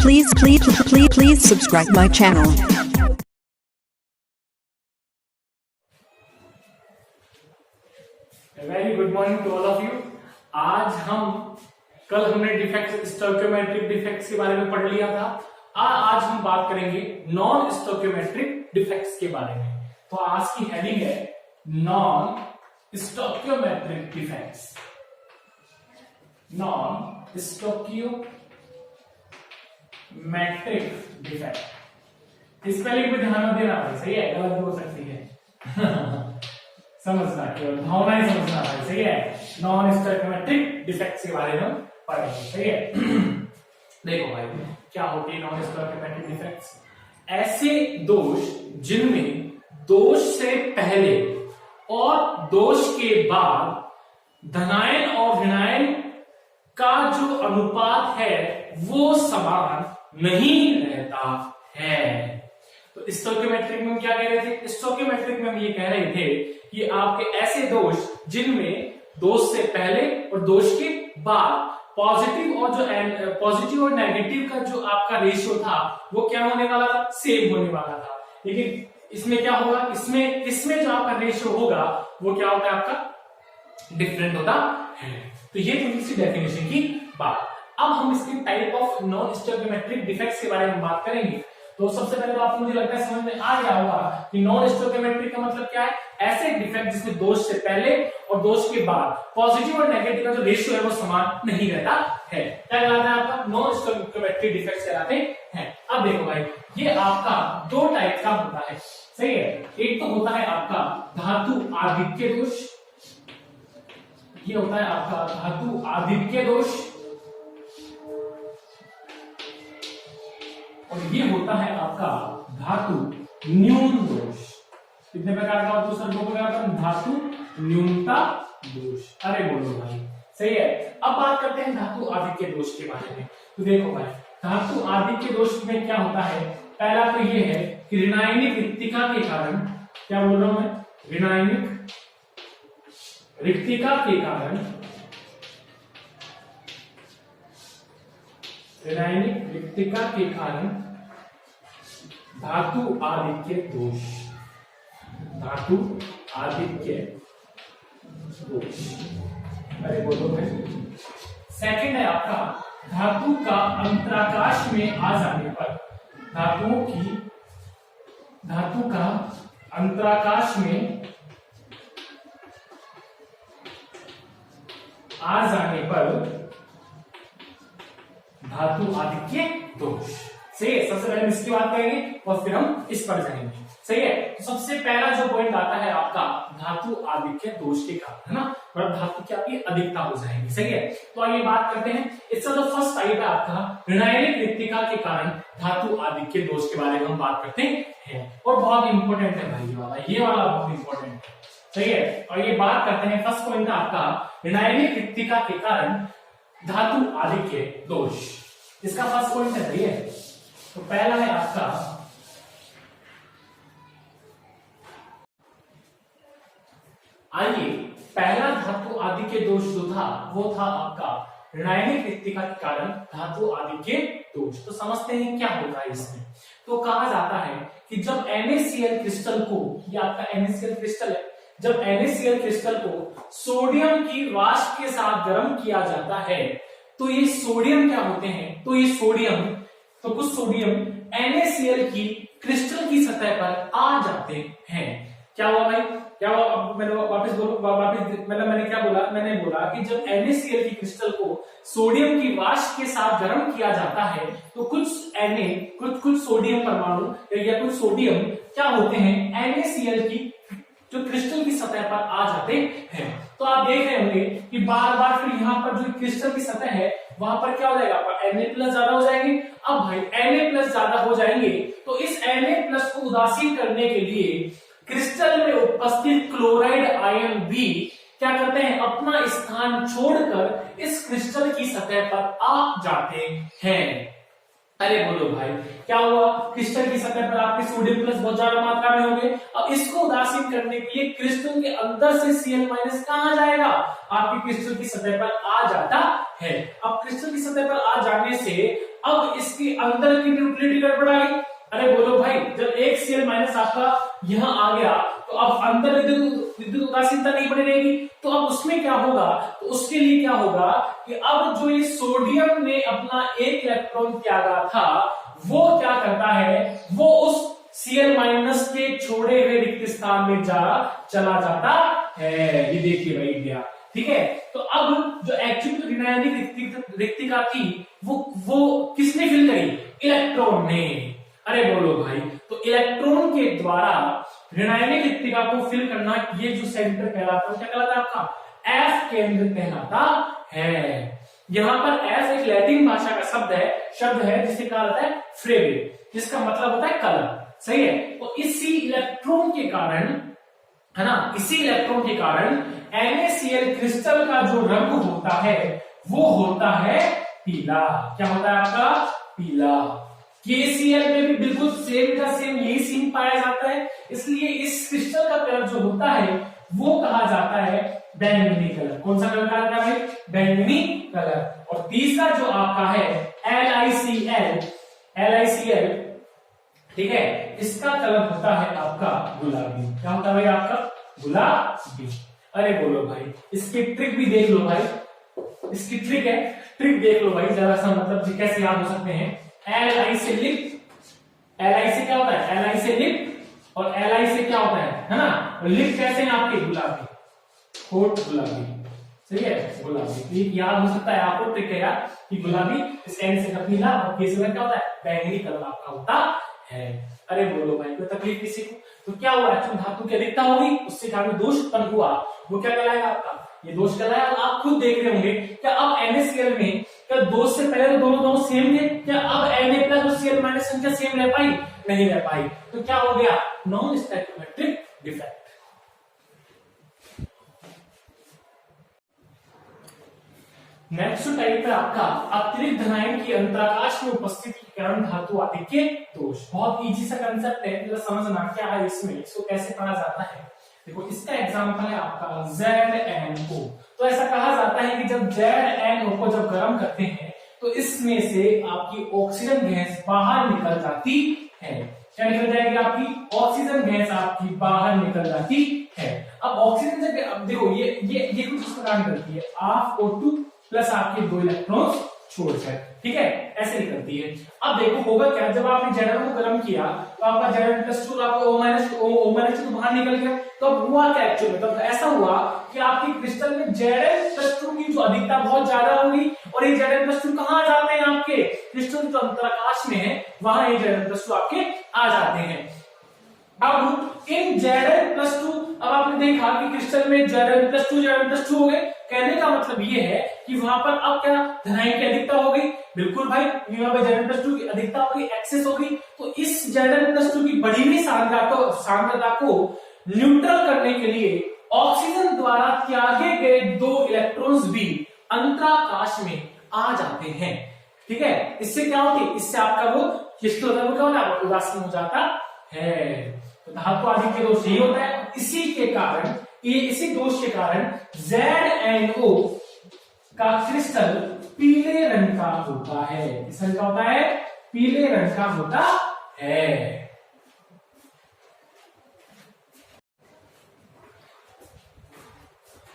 Please subscribe my channel. Very good morning to all of you. कल हमने defects, stoichiometric defects के बारे में पढ़ लिया था। आज हम बात करेंगे नॉन स्टोइकियोमेट्रिक डिफेक्ट्स के बारे में। तो आज की हेडिंग है non stoichiometric defects. Non stoichiometric defect. Spelling पे ध्यान देना भाई, सही है? गलत हो सकती है समझना, केवल भावना ही समझना है, सही है? नॉन स्टोइकियोमेट्रिक डिफेक्ट्स के बारे में पढ़ेंगे, सही है? देखो भाई, क्या होती है नॉन स्टोइकियोमेट्रिक डिफेक्ट्स? ऐसे दोष जिनमें दोष से पहले और दोष के बाद धनायन और ऋणायन का जो अनुपात है वो समान नहीं रहता है। तो स्टोइकियोमेट्रिक में हम क्या कह रहे थे? स्टोइकियोमेट्रिक में हम ये कह रहे थे कि आपके ऐसे दोष जिनमें दोष से पहले और दोष के बाद पॉजिटिव और नेगेटिव का जो आपका रेशियो था वो क्या होने वाला था? सेम होने वाला था। लेकिन इसमें क्या होगा? इसमें जो आपका रेशियो होगा वो क्या होता है? आपका डिफरेंट होता है। तो ये थोड़ी सी डेफिनेशन की बात। अब हम इसके type of non stoichiometric defects के बारे में बात करेंगे। तो सबसे पहले तो आपको मुझे लगता है समझ में आ गया होगा कि नॉन स्टोइकियोमेट्रिक का मतलब क्या है? ऐसे डिफेक्ट जिसमें दोष से पहले और दोष के बाद पॉजिटिव और नेगेटिव का जो रेशियो है वो समान नहीं रहता है। क्या कहलाता है आपका? नॉन स्टोइकियोमेट्रिक डिफेक्ट कहलाते हैं। अब देखो भाई, ये आपका दो टाइप का होता है, सही है? एक तो होता है आपका धातु आधिक्य दोष, ये होता है आपका धातु आधिक्य दोष, और ये होता है आपका धातु न्यून दोष। कितने प्रकार का होता है सर? दो प्रकार का, धातु न्यूनता दोष। अरे बोलो भाई, सही है? अब बात करते हैं धातु आधिक्य दोष के बारे में। तो देखो भाई, धातु आधिक्य दोष में क्या होता है? पहला तो ये है कि ऋणायनिक रिक्तिका के कारण, क्या बोल रहा हूं मैं? ऋणायनिक रिक्तिका के कारण, ऋणायनिक रिक्तिका के कारण धातु आधिक्य दोष, धातु आधिक्य दोष। अरे बोलो भाई। सेकंड है आपका धातु का अंतराकाश में आ जाने पर, धातु का अंतराकाश में आ जाने पर धातु आधिक्य दोष। सही है? सबसे पहले हम इसकी बात करेंगे और फिर हम इस पर जाएंगे, सही है? तो सबसे पहला जो पॉइंट आता है आपका धातु आधिक्य दोष के कारण, है ना? मतलब धातु की आपकी अधिकता हो जाएगी, सही है? तो आइए बात करते हैं। इसका जो फर्स्ट टाइप है आपका ऋणायनिक रिक्तिका के कारण धातु आधिक्य दोष के बारे में हम बात करते हैं, और बहुत इंपॉर्टेंट है भाई ये वाला बहुत इंपॉर्टेंट है, सही है? और ये बात करते हैं, फर्स्ट पॉइंट है आपका ऋणायनिक रिक्तिका के कारण धातु आधिक्य दोष। इसका फर्स्ट पॉइंट है ये। तो पहला है आपका आइए, पहला धातु आधिक्य दोष जो था वो था आपका ऋणायनिक रिक्तिका के कारण धातु आधिक्य दोष। तो समझते हैं क्या होता है इसमें। तो कहा जाता है कि जब NaCl क्रिस्टल को, ये आपका NaCl क्रिस्टल है, जब NaCl क्रिस्टल को सोडियम की वाष्प के साथ गर्म किया जाता है तो ये सोडियम क्या होते हैं? तो कुछ सोडियम NaCl की क्रिस्टल की सतह पर आ जाते हैं। क्या हुआ भाई? क्या हुआ? अब मैंने मैंने क्या बोला? मैंने बोला कि जब NaCl की क्रिस्टल को सोडियम की वाष्प के साथ गर्म किया जाता है तो कुछ सोडियम परमाणु या कुछ सोडियम क्या होते हैं? NaCl की जो क्रिस्टल की सतह पर आ जाते हैं। तो आप देख रहे होंगे कि बार बार फिर यहाँ पर जो क्रिस्टल की सतह है वहां पर क्या हो जाएगा? Na+ ज्यादा हो जाएंगे। अब भाई Na+ ज्यादा हो जाएंगे तो इस Na+ को उदासीन करने के लिए क्रिस्टल में उपस्थित क्लोराइड आयन भी क्या करते हैं? अपना स्थान छोड़कर इस क्रिस्टल की सतह पर आ जाते हैं। अरे बोलो भाई, क्या हुआ? क्रिस्टल की सतह पर आपके सोडियम प्लस बहुत ज्यादा मात्रा में होंगे। अब इसको उदासीन करने के लिए क्रिस्टल के अंदर से Cl माइनस कहां जाएगा? आपकी क्रिस्टल की सतह पर आ जाता है। अब क्रिस्टल की सतह पर आ जाने से अब इसके अंदर की न्यूक्लियोटिड गड़बड़ आ गई। अरे बोलो भाई, जब एक Cl माइनस आपका यहां आ गया तो अब अंदर विद्युत उदासीनता नहीं बनी रहेगी। तो अब उसमें क्या होगा? तो उसके लिए क्या होगा कि अब जो ये सोडियम ने अपना एक इलेक्ट्रॉन त्यागा था, वो क्या करता है? वो उस Cl माइनस के छोड़े हुए रिक्त स्थान में चला जाता है। ये देखिए भाई गया, ठीक है। तो अब जो एक्चुअली ऋणायनिक रिक्तिका थी वो किसने फिल करी? इलेक्ट्रॉन ने। अरे बोलो भाई, तो इलेक्ट्रॉन के द्वारा ऋणायनिक रिक्तिका को फिल करना, ये जो सेंटर कहलाता है क्या कहलाता है? आपका एफ केंद्र कहलाता है। यहां पर एफ एक लैटिन भाषा का शब्द है जिसे कहा जाता है फ्रेवे, जिसका मतलब होता है कलर। सही है। तो इसी इलेक्ट्रॉन के कारण, है ना, इसी इलेक्ट्रॉन के कारण NaCl क्रिस्टल का जो रंग होता है वो होता है पीला। क्या होता है आपका? पीला। KCl में भी बिल्कुल सेम का सेम यही सीन पाया जाता है, इसलिए इस क्रिस्टल का कलर जो होता है वो कहा जाता है बैंगनी कलर। कौन सा कलर कहा जाता है भाई? बैंगनी कलर। और तीसरा जो आपका है LiCl, ठीक है, इसका कलर होता है आपका गुलाबी। क्या होता है भाई? आपका गुलाबी। अरे बोलो भाई, इसकी ट्रिक भी देख लो भाई, इसकी ट्रिक है, ट्रिक देख लो भाई जरा सा, मतलब कैसे याद हो सकते हैं। Li से लिप, Li से क्या होता है? Li से लिप और Li से क्या होता है ना? और लिप कैसे हैं आपके? गुलाबी, होठ गुलाबी। सही है, गुलाबी। एक याद हो सकता है आपको, ट्रिक है यार, कि गुलाबी, इस एन से पीला और के से क्या होता है? बैंगनी कलर आपका होता है। अरे बोलो भाई, कोई तकलीफ किसी को? तो क्या हुआ? एक्चुअल धातु की अधिकता होगी, उससे कारण दोष उत्पन्न हुआ, वो क्या कहलाएगा आपका? ये दोष कहलाएगा। आप खुद देख रहे होंगे क्या अब NaCl में क्या दोष से पहले तो दोनों सेम थे? क्या अब Na प्लस और Cl माइनस संख्या सेम रह पाई? नहीं रह पाई। तो क्या हो गया? Non stoichiometric defect. Next type है आपका अतिरिक्त धनायन की अंतराकाश में उपस्थिति के कारण धातु आदि के दोष। बहुत इजी सा कंसेप्ट है, जरा समझना क्या है इसमें, इसको कैसे पढ़ा जाता है। देखो, इसका एग्जांपल है आपका ZnO। तो ऐसा कहा जाता है कि जब ZnO को जब गर्म करते हैं तो इसमें से आपकी ऑक्सीजन गैस बाहर निकल जाती है। क्या निकल जाएगी? आपकी ऑक्सीजन गैस आपकी बाहर निकल जाती है। अब ऑक्सीजन से, अब देखो ये कुछ इस प्रकार निकलती है, हाफ O2 प्लस आपके 2 इलेक्ट्रॉन्स छोड़कर, ठीक है, ऐसे निकलती है। अब देखो होगा क्या, जब आपने Zn को गर्म किया तो आपका Zn+2 आपका O- तो बाहर निकल गया। तो अब हुआ क्या एक्चुअली में? तो ऐसा हुआ कि आपकी क्रिस्टल में Zn+2 की जो अधिकता बहुत ज्यादा होगी और ये Zn+2 कहां आ जाते हैं? आपके क्रिस्टल जो अंतराकाश में है वहां ये Zn+2 आपके आ जाते हैं। अब इन Zn+2, अब आपने देखा कि क्रिस्टल में Zn+2 हो गए। कहने का मतलब ये है कि वहां पर अब क्या धनायन की अधिकता हो गई? बिल्कुल भाई, वहां पर Zn+2 की अधिकता हो गई, एक्सेस हो गई। तो इस Zn+2 की बढ़ी हुई सांद्रता को न्यूट्रल करने के लिए ऑक्सीजन द्वारा त्यागे गए 2 इलेक्ट्रॉन्स भी अंतराकाश में आ जाते हैं। ठीक है, इससे क्या होती है? इससे आपका वो क्रिस्टल क्या होता है? उदासीन हो जाता है। तो धातु आदि के दोष यही होता है। इसी दोष के कारण ZnO का क्रिस्टल पीले रंग का होता है। किस रंग का होता है? पीले रंग का होता है।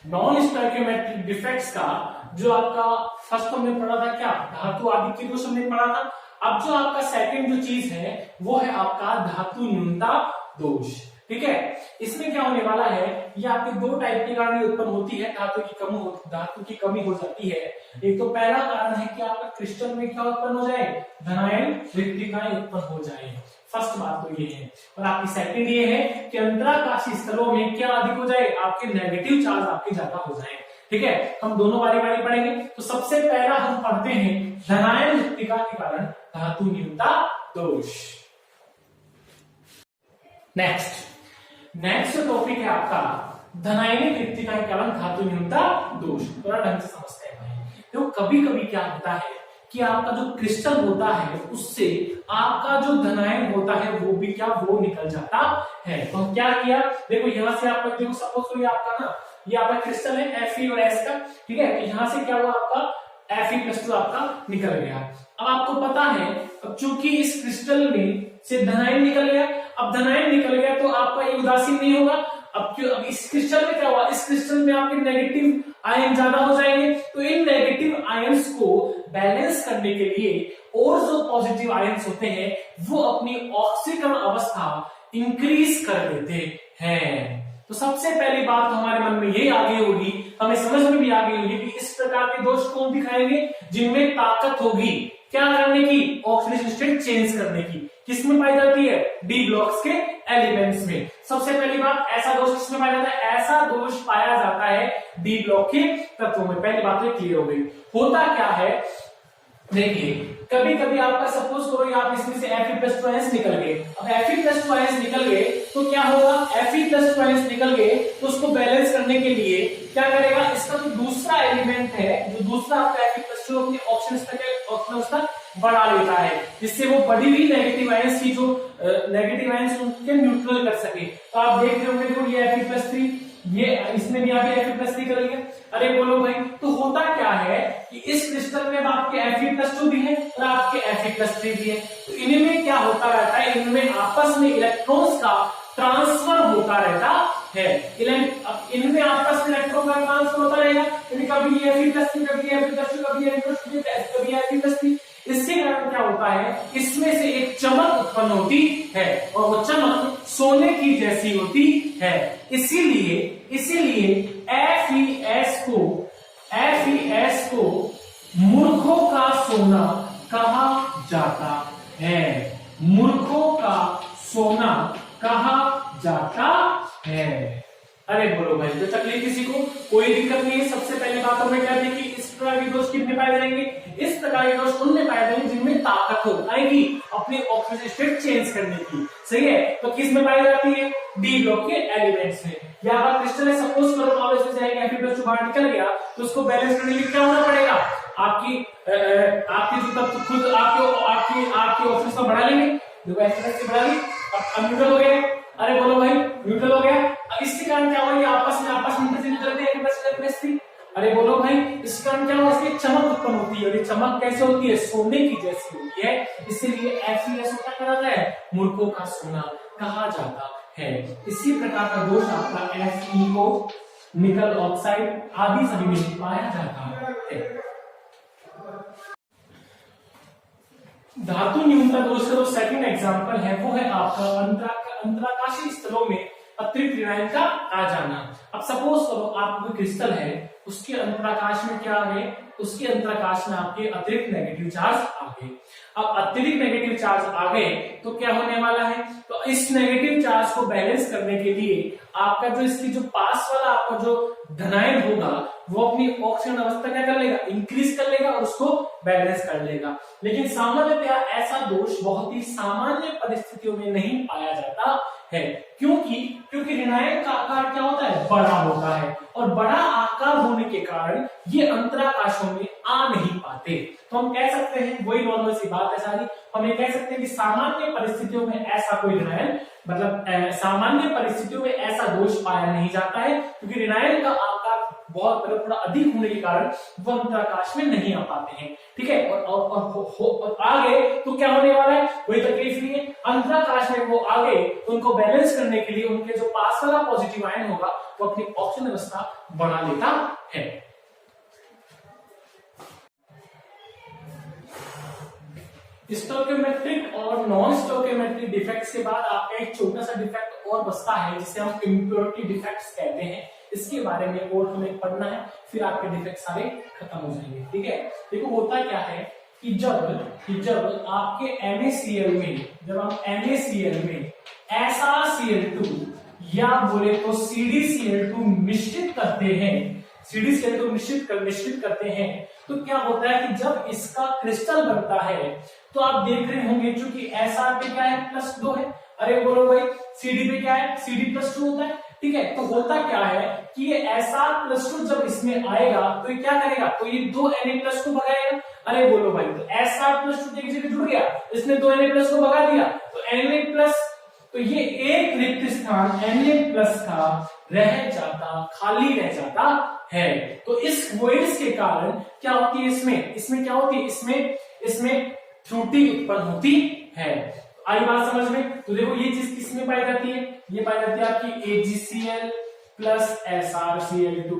नॉन स्टोइकियोमेट्रिक डिफेक्ट्स का जो आपका फर्स्ट हमने पढ़ा था, क्या धातु आदि के दोष हमने पढ़ा था। अब जो आपका सेकंड जो चीज है वो है आपका धातु न्यूनता दोष। ठीक है, इसमें क्या होने वाला है, ये आपके 2 टाइप के कारण उत्पन्न होती है। धातु की कमी हो जाती है। एक तो पहला कारण है कि आपका क्रिस्टल में क्या उत्पन्न हो जाए? धनायन रिक्तिकाएं उत्पन्न हो जाए। फर्स्ट बात तो ये है। और आपकी सेकंड ये है कि अंतराकाशी स्थलों में क्या अधिक हो जाए? आपके नेगेटिव चार्ज आपके ज्यादा हो जाए। ठीक है, हम दोनों बारी बारी पढ़ेंगे। तो सबसे पहला हम पढ़ते हैं धनायन रिक्तिका के कारण धातु न्यूनता दोष। नेक्स्ट टॉपिक है आपका धनायनिक रिक्तिका के कारण धातु न्यूनता दोष। थोड़ा ढंग से समझते हैं भाई। देखो, कभी कभी क्या होता है कि आपका जो क्रिस्टल होता है उससे आपका जो धनायन होता है वो भी क्या वो निकल जाता है। तो हम क्या किया, देखो यहां से आपका देखो सपोज करो ये आपका ना ये आपका क्रिस्टल है Fe और S का, ठीक है। तो यहां से क्या हुआ आपका Fe+2 आपका निकल गया। अब आपको पता है अब चूंकि इस क्रिस्टल में से धनायन निकल गया, अब धनायन निकल गया तो आपका ये उदासीन नहीं होगा। अब क्यों, अब इस क्रिस्टल में क्या हुआ, इस क्रिस्टल में आपके नेगेटिव आयन ज्यादा हो जाएंगे, तो इन नेगेटिव आयंस को बैलेंस करने के लिए और जो पॉजिटिव आयंस होते हैं वो अपनी ऑक्सीकरण अवस्था इंक्रीज कर देते हैं। तो सबसे पहली बात तो हमारे मन में ये आ गई होगी, हमें समझ में भी आ गई होगी कि इस प्रकार के दोष कौन दिखाएंगे, जिनमें ताकत होगी क्या करने की, ऑक्सीडेशन स्टेट चेंज करने की। किसमें पाई जाती है, डी ब्लॉक्स के एलिमेंट्स में। सबसे पहली बात ऐसा दोष किसमें पाया जाता है, ऐसा दोष पाया जाता है डी ब्लॉक के तत्वों में। पहली बात तो क्लियर हो गई। होता क्या है, देखिए कभी कभी आपका सपोज करो आप इसमें से Fe+2 आयंस निकल गए। अब Fe+2 आयंस निकल गए तो क्या होगा, Fe+2 आयंस निकल गए तो उसको बैलेंस करने के लिए क्या करेगा, इसका जो दूसरा एलिमेंट है, जो दूसरा आपका Fe+2 अपनी ऑक्सीजन स्तर बढ़ा लेता है, जिससे वो बढ़ी हुई नेगेटिव आयंस की जो नेगेटिव आयंस उनके न्यूट्रल कर सके। तो आप देख रहे होंगे देखो ये Fe+3, ये इसमें भी यहाँ पे Fe+3 कर लिया। अरे बोलो भाई, तो होता क्या है कि इस क्रिस्टल में आपके Fe+2 भी है और आपके Fe+3 भी है, तो इनमें क्या होता रहता है, इनमें आपस में इलेक्ट्रॉन्स का ट्रांसफर होता रहता है। इनमें आपस में इलेक्ट्रॉन का ट्रांसफर होता रहेगा, कभी ये Fe+3 कभी Fe+2 कभी Fe+3। इससे कारण क्या होता है, इसमें से एक चमक उत्पन्न होती है और वो चमक सोने की जैसी होती है। इसीलिए FeS को मूर्खों का सोना कहा जाता है। मूर्खों का सोना कहा जाता है। अरे बोलो भाई, तो तकलीफ किसी को कोई दिक्कत नहीं है। सबसे पहली बात हमें क्या थी कि इस प्रकार के दोष कितने पाए जाएंगे, इस प्रकार के दोष उनमें पाए जाएंगे जिनमें ताकत हो आएगी अपनी ऑक्सीजन स्टेट चेंज करने की। सही है, तो किस में पाई जाती है, डी ब्लॉक के एलिमेंट्स में। या अगर क्रिस्टल है सपोज करो आप इसमें जाएगा Fe+2 बाहर निकल गया तो उसको बैलेंस करने के लिए क्या होना पड़ेगा, आपकी जो तब खुद आपकी ऑक्सीजन बढ़ा लेंगे, देखो ऐसे बढ़ा ली, अब न्यूट्रल हो गया। अरे बोलो भाई, न्यूट्रल हो गया। अब इसके कारण क्या हुआ, आपस में इंटरचेंज करते हैं Fe+3। अरे बोलो भाई, इस कारण क्या हुआ, इसकी चमक उत्पन्न होती है और ये चमक कैसे होती है, सोने की जैसी होती है। इसीलिए FeS क्या कहलाता है, मूर्खों का सोना कहा जाता है। इसी प्रकार का दोष आपका FeO, निकल ऑक्साइड आदि सभी में पाया जाता है। धातु न्यूनता दोष का जो सेकंड एग्जांपल है वो है आपका अंतराकाशीय स्थलों में अतिरिक्त ऋणायन का आ जाना। अब सपोज करो आपको क्रिस्टल है, उसके अंतराकाश में क्या आ गए, उसके अंतराकाश में आपके अतिरिक्त नेगेटिव चार्ज आ गए। अब अतिरिक्त नेगेटिव चार्ज आ गए तो क्या होने वाला है, तो इस नेगेटिव चार्ज को बैलेंस करने के लिए आपका जो इसकी जो पास वाला आपका जो धनायन होगा वो अपनी ऑक्सीजन अवस्था क्या कर लेगा, इंक्रीज कर लेगा और उसको बैलेंस कर लेगा। लेकिन सामान्यतया ऐसा दोष बहुत ही सामान्य परिस्थितियों में नहीं पाया जाता है। क्योंकि ऋणायन का आकार क्या होता है, बड़ा होता है और बड़ा आकार होने के कारण ये अंतराकाशों में आ नहीं पाते। तो हम कह सकते हैं, वही नॉर्मल सी बात है सारी, हम ये कह सकते हैं कि सामान्य परिस्थितियों में ऐसा कोई ऋणायन सामान्य परिस्थितियों में ऐसा दोष पाया नहीं जाता है, क्योंकि ऋणायन का आकार बहुत थोड़ा अधिक होने के कारण वो अंतराकाश में नहीं आ पाते हैं। ठीक है, और आगे तो क्या होने वाला है, कोई तकलीफ नहीं है। अंतराकाश में वो आगे उनको बैलेंस करने के लिए उनके जो पास वाला पॉजिटिव आयन होगा वो अपनी ऑक्सीजन अवस्था बढ़ा लेता है। स्टोइकियोमेट्रिक और नॉन स्टोइकियोमेट्रिक डिफेक्ट्स के बाद आपका एक छोटा सा डिफेक्ट और बचता है जिसे हम इम्प्योरिटी डिफेक्ट्स कहते हैं। इसके बारे में और हमें पढ़ना है, फिर आपके डिफेक्ट सारे खत्म हो जाएंगे। ठीक है, देखो होता क्या है कि जब आपके NaCl में, जब हम NaCl में SrCl2 या बोले तो CdCl2 मिश्रित करते हैं, CdCl2 मिश्रित करते हैं, तो क्या होता है कि जब इसका क्रिस्टल बनता है तो आप देख रहे होंगे चूंकि Sr पे क्या है, +2 है। अरे बोलो भाई, Cd पे क्या है, Cd+2 होता है। ठीक है, तो होता क्या है कि ये Sr+2 जब इसमें आएगा तो ये क्या करेगा, तो ये 2 Na+2 भगाएगा। अरे बोलो भाई, तो SR+2 एक जगह जुड़ गया, इसने तो Na+ को भगा दिया, तो Na+, तो ये एक रिक्त स्थान Na+ का रह जाता, खाली रह जाता है। तो इस वॉइड्स के कारण क्या होती है, इसमें क्या होती है, इसमें त्रुटि उत्पन्न होती है। आई बात समझ में? तो देखो ये चीज किसमें पाई जाती है, ये पाई जाती है आपकी AgCl प्लस SrCl2,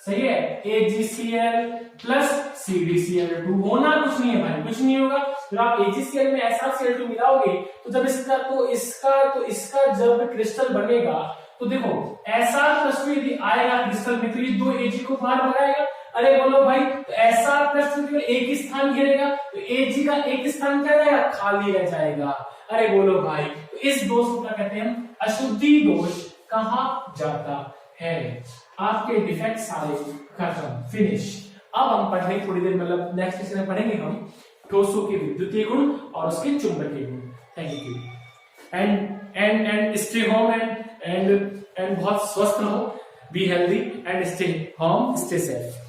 सही है, AgCl प्लस CdCl2। होना कुछ नहीं है भाई, कुछ नहीं होगा। जब आप AgCl में SrCl2 मिलाओगे तो जब इसका जब क्रिस्टल बनेगा तो देखो Sr+2 यदि आएगा क्रिस्टल में तो ये दो Ag को बाहर भगाएगा। अरे बोलो भाई, तो Sr+2 केवल एक ही स्थान घेरेगा, तो Ag का एक स्थान क्या रहेगा, खाली रह जाएगा। अरे बोलो भाई, तो इस दोष को क्या कहते हैं हम, अशुद्धि दोष कहा जाता है। आपके डिफेक्ट सारे खत्म, फिनिश। अब हम पढ़ेंगे थोड़ी देर, मतलब नेक्स्ट सेशन में पढ़ेंगे हम ठोसों के विद्युतीय गुण और उसके चुंबकीय गुण। Thank you and stay home and बहुत स्वस्थ रहो, be healthy and stay home, stay safe.